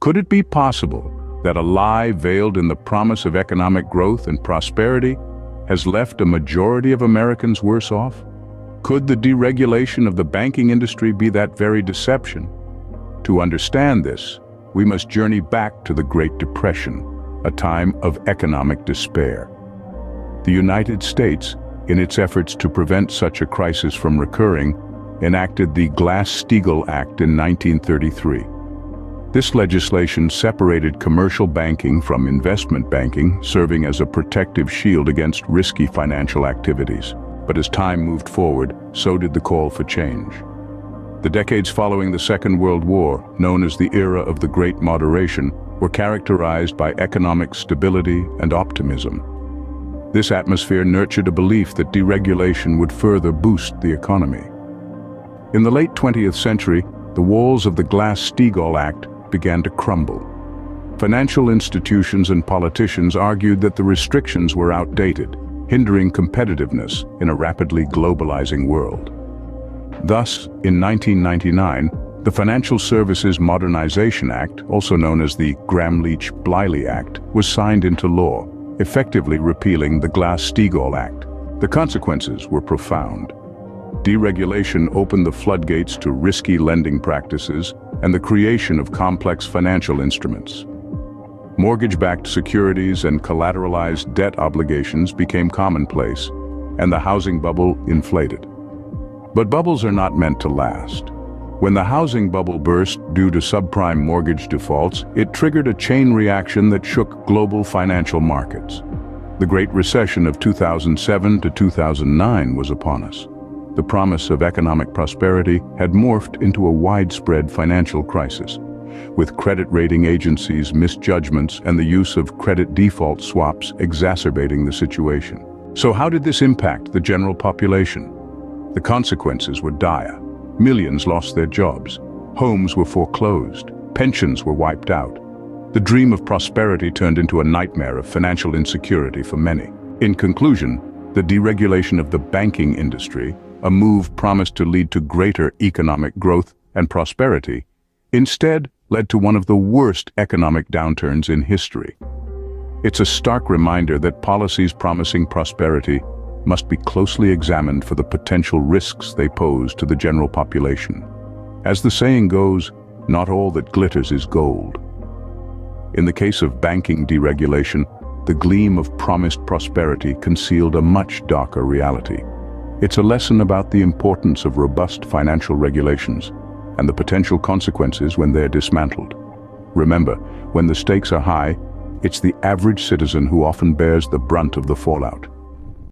Could it be possible that a lie veiled in the promise of economic growth and prosperity has left a majority of Americans worse off? Could the deregulation of the banking industry be that very deception? To understand this, we must journey back to the Great Depression, a time of economic despair. The United States, in its efforts to prevent such a crisis from recurring, enacted the Glass-Steagall Act in 1933. This legislation separated commercial banking from investment banking, serving as a protective shield against risky financial activities. But as time moved forward, so did the call for change. The decades following the Second World War, known as the era of the Great Moderation, were characterized by economic stability and optimism. This atmosphere nurtured a belief that deregulation would further boost the economy. In the late 20th century, the walls of the Glass-Steagall Act began to crumble. Financial institutions and politicians argued that the restrictions were outdated, hindering competitiveness in a rapidly globalizing world. Thus, in 1999, the Financial Services Modernization Act, also known as the Gramm-Leach-Bliley Act, was signed into law, effectively repealing the Glass-Steagall Act. The consequences were profound. Deregulation opened the floodgates to risky lending practices and the creation of complex financial instruments. Mortgage-backed securities and collateralized debt obligations became commonplace, and the housing bubble inflated. But bubbles are not meant to last. When the housing bubble burst due to subprime mortgage defaults, it triggered a chain reaction that shook global financial markets. The Great Recession of 2007 to 2009 was upon us. The promise of economic prosperity had morphed into a widespread financial crisis, with credit rating agencies' misjudgments and the use of credit default swaps exacerbating the situation. So how did this impact the general population? The consequences were dire. Millions lost their jobs. Homes were foreclosed. Pensions were wiped out. The dream of prosperity turned into a nightmare of financial insecurity for many. In conclusion, the deregulation of the banking industry, a move promised to lead to greater economic growth and prosperity, instead led to one of the worst economic downturns in history. It's a stark reminder that policies promising prosperity must be closely examined for the potential risks they pose to the general population. As the saying goes, not all that glitters is gold. In the case of banking deregulation, the gleam of promised prosperity concealed a much darker reality. It's a lesson about the importance of robust financial regulations and the potential consequences when they're dismantled. Remember, when the stakes are high, it's the average citizen who often bears the brunt of the fallout.